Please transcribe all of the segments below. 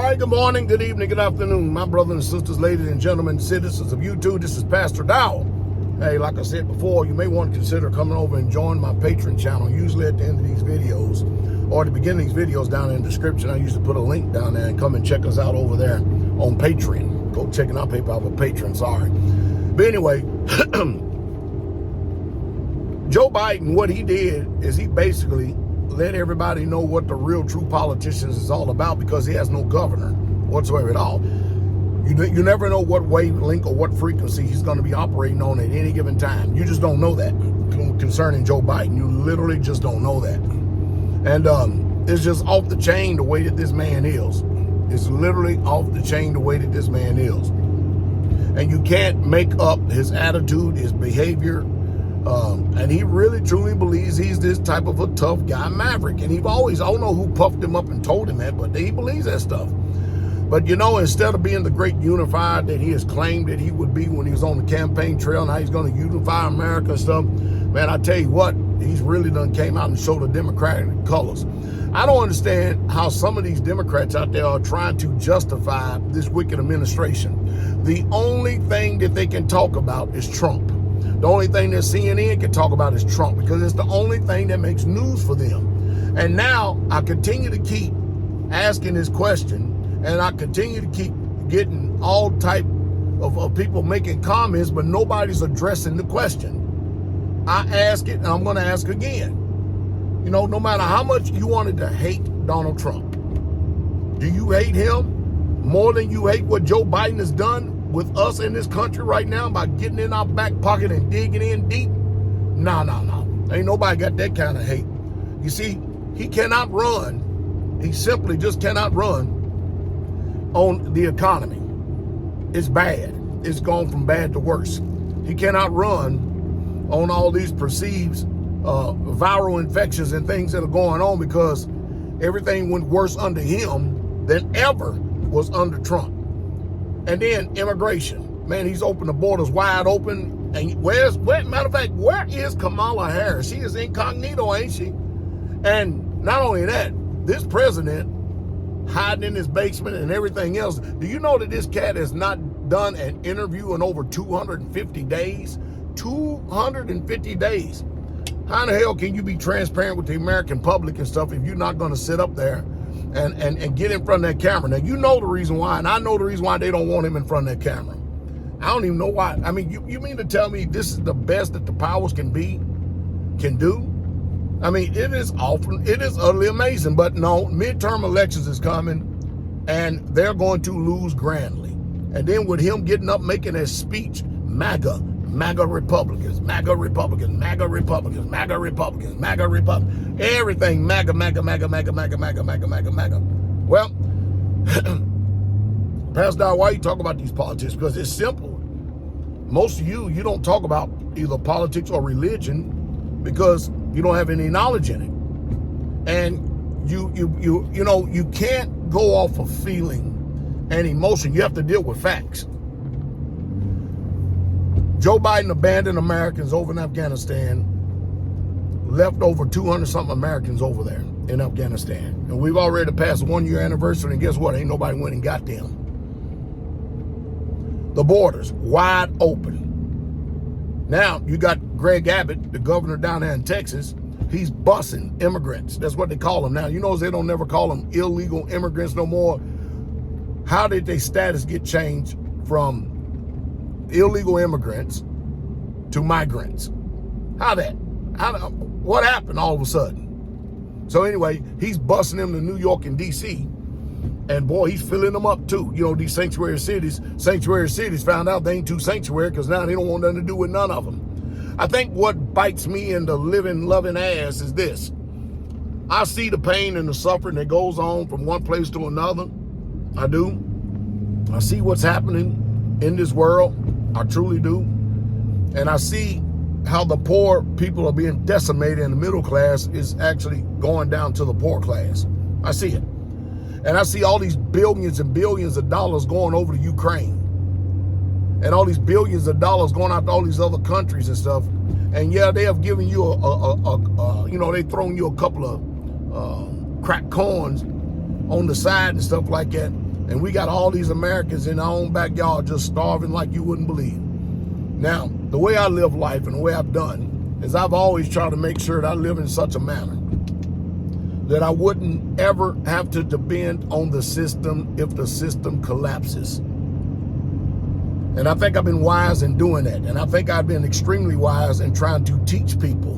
right, good morning, good evening, good afternoon, my brothers and sisters, ladies and gentlemen, citizens of YouTube. This is Pastor Dowell. Hey, like I said before, you may want to consider coming over and join my Patreon channel. Usually at the end of these videos, or at the beginning of these videos down in the description, I usually put a link down there and come and check us out over there on Patreon. Go checking out PayPal with Patreon, sorry. But anyway, Joe Biden, what he did is he basically let everybody know what the real true politicians is all about, because he has no governor whatsoever at all. You never know what wavelength or what frequency he's going to be operating on at any given time. You just don't know that concerning Joe Biden. You literally just don't know that. And it's just off the chain the way that this man is. It's literally off the chain the way that this man is. And you can't make up his attitude, his behavior. And he really truly believes he's this type of a tough guy maverick. And I don't know who puffed him up and told him that, but he believes that stuff. But you know, instead of being the great unifier that he has claimed that he would be when he was on the campaign trail, and how he's going to unify America and stuff, man, I tell you what, he's really done came out and showed the Democratic colors. I don't understand how some of these Democrats out there are trying to justify this wicked administration. The only thing that they can talk about is Trump. The only thing that CNN can talk about is Trump, because it's the only thing that makes news for them. And now I continue to keep asking this question, and I continue to keep getting all type of people making comments, but nobody's addressing the question. I ask it, and I'm going to ask again. You know, no matter how much you wanted to hate Donald Trump, do you hate him more than you hate what Joe Biden has done with us in this country right now by getting in our back pocket and digging in deep? No. Ain't nobody got that kind of hate. You see, he cannot run. He simply just cannot run on the economy. It's bad. It's gone from bad to worse. He cannot run on all these perceived viral infections and things that are going on, because everything went worse under him than ever was under Trump. And then immigration. Man, he's opened the borders wide open. And matter of fact, where is Kamala Harris? She is incognito, ain't she? And not only that, this president hiding in his basement and everything else. Do you know that this cat has not done an interview in over 250 days? 250 days. How in the hell can you be transparent with the American public and stuff if you're not going to sit up there and get in front of that camera? Now, you know the reason why, and I know the reason why they don't want him in front of that camera. I don't even know why. I mean, you mean to tell me this is the best that the powers can do? I mean, it is utterly amazing. But no, midterm elections is coming, and they're going to lose grandly. And then with him getting up making his speech, MAGA Republicans, MAGA Republicans, MAGA Republicans, MAGA Republicans, MAGA Republicans, everything MAGA. Well, Pastor Dowell, why you talk about these politics? Because it's simple. Most of you don't talk about either politics or religion because you don't have any knowledge in it. And you can't go off of feeling and emotion. You have to deal with facts. Joe Biden abandoned Americans over in Afghanistan, left over 200-something Americans over there in Afghanistan. And we've already passed the 1-year anniversary, and guess what? Ain't nobody went and got them. The borders wide open. Now, you got Greg Abbot, the governor down there in Texas. He's busing immigrants. That's what they call them now. You know, they don't never call them illegal immigrants no more. How did their status get changed from illegal immigrants to migrants? What happened all of a sudden? So anyway, he's busing them to New York and DC, and boy, he's filling them up too. You know, these sanctuary cities found out they ain't too sanctuary, because now they don't want nothing to do with none of them. I think what bites me in the living, loving ass is this. I see the pain and the suffering that goes on from one place to another. I do. I see what's happening in this world. I truly do. And I see how the poor people are being decimated, and the middle class is actually going down to the poor class. I see it. And I see all these billions and billions of dollars going over to Ukraine. And all these billions of dollars going out to all these other countries and stuff. And yeah, they have given you they thrown you a couple of cracked corns on the side and stuff like that. And we got all these Americans in our own backyard just starving like you wouldn't believe. Now, the way I live life and the way I've done is I've always tried to make sure that I live in such a manner that I wouldn't ever have to depend on the system if the system collapses. And I think I've been wise in doing that. And I think I've been extremely wise in trying to teach people.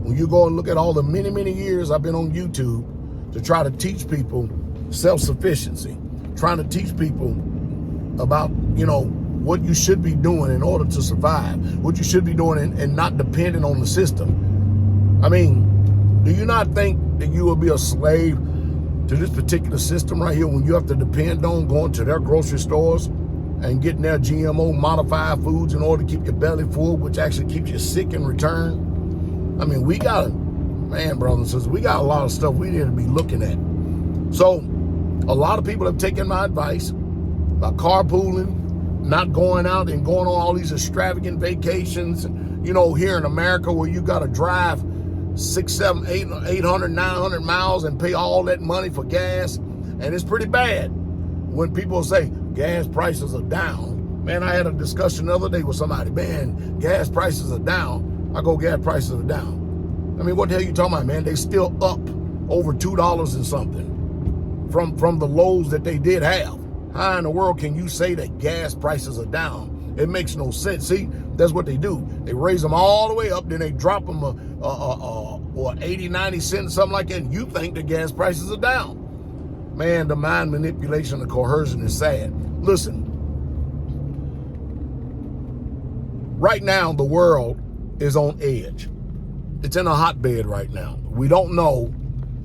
When you go and look at all the many, many years I've been on YouTube to try to teach people self-sufficiency, trying to teach people about, what you should be doing in order to survive, what you should be doing and not depending on the system. I mean, do you not think that you will be a slave to this particular system right here when you have to depend on going to their grocery stores and getting their GMO modified foods in order to keep your belly full, which actually keeps you sick in return? I mean, brothers and sisters, we got a lot of stuff we need to be looking at. So a lot of people have taken my advice about carpooling, not going out and going on all these extravagant vacations, here in America where you got to drive 600, 700, 800, 900 miles and pay all that money for gas. And it's pretty bad when people say gas prices are down. Man, I had a discussion the other day with somebody. Man, gas prices are down. I go, gas prices are down. I mean, what the hell you talking about, man? They still up over $2 and something from the lows that they did have. How in the world can you say that gas prices are down? It makes no sense. See, that's what they do. They raise them all the way up, then they drop them 80, 90 cents, something like that, and you think the gas prices are down. Man, the mind manipulation and coercion is sad. Listen, right now the world is on edge. It's in a hotbed right now. We don't know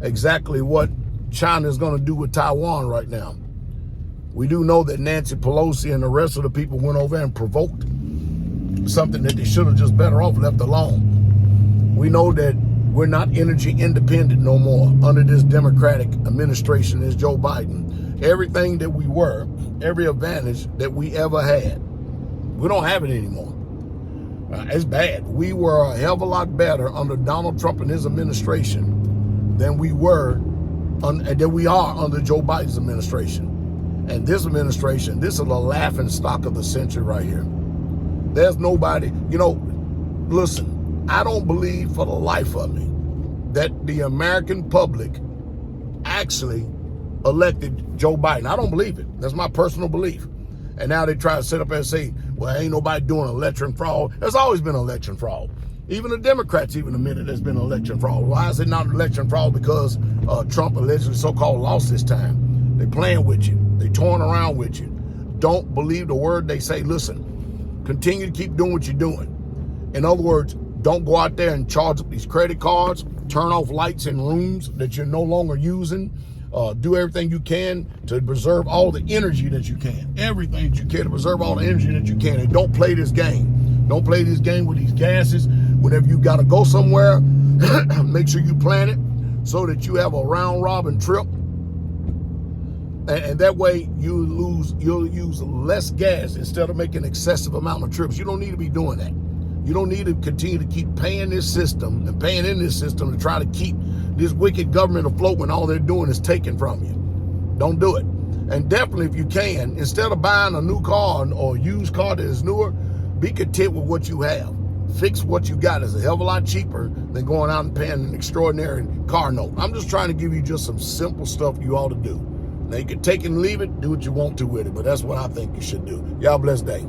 exactly what China is going to do with Taiwan right now. We do know that Nancy Pelosi and the rest of the people went over and provoked something that they should have just better off left alone. We know that we're not energy independent no more under this Democratic administration, this Joe Biden. Everything that we were, every advantage that we ever had, we don't have it anymore. It's bad. We were a hell of a lot better under Donald Trump and his administration than we are under Joe Biden's administration. And this administration, this is the laughing stock of the century right here. There's nobody, listen, I don't believe for the life of me that the American public actually elected Joe Biden. I don't believe it. That's my personal belief. And now they try to sit up and say, well, ain't nobody doing election fraud. There's always been election fraud. Even the Democrats even admitted there's been election fraud. Why is it not election fraud? Because Trump allegedly so-called lost this time. They playing with you. They toying around with you. Don't believe the word they say. Listen, continue to keep doing what you're doing. In other words, don't go out there and charge up these credit cards, turn off lights in rooms that you're no longer using. Do everything you can to preserve all the energy that you can. Everything that you can to preserve all the energy that you can. And don't play this game. Don't play this game with these gases. Whenever you got to go somewhere, make sure you plan it so that you have a round-robin trip. And that way you'll use less gas instead of making excessive amount of trips. You don't need to be doing that. You don't need to continue to keep paying this system and paying in this system to try to keep this wicked government afloat when all they're doing is taking from you. Don't do it. And definitely, if you can, instead of buying a new car or a used car that is newer, be content with what you have. Fix what you got. Is a hell of a lot cheaper than going out and paying an extraordinary car note. I'm just trying to give you just some simple stuff you ought to do. Now, you can take it and leave it, do what you want to with it, but that's what I think you should do. Y'all blessed day.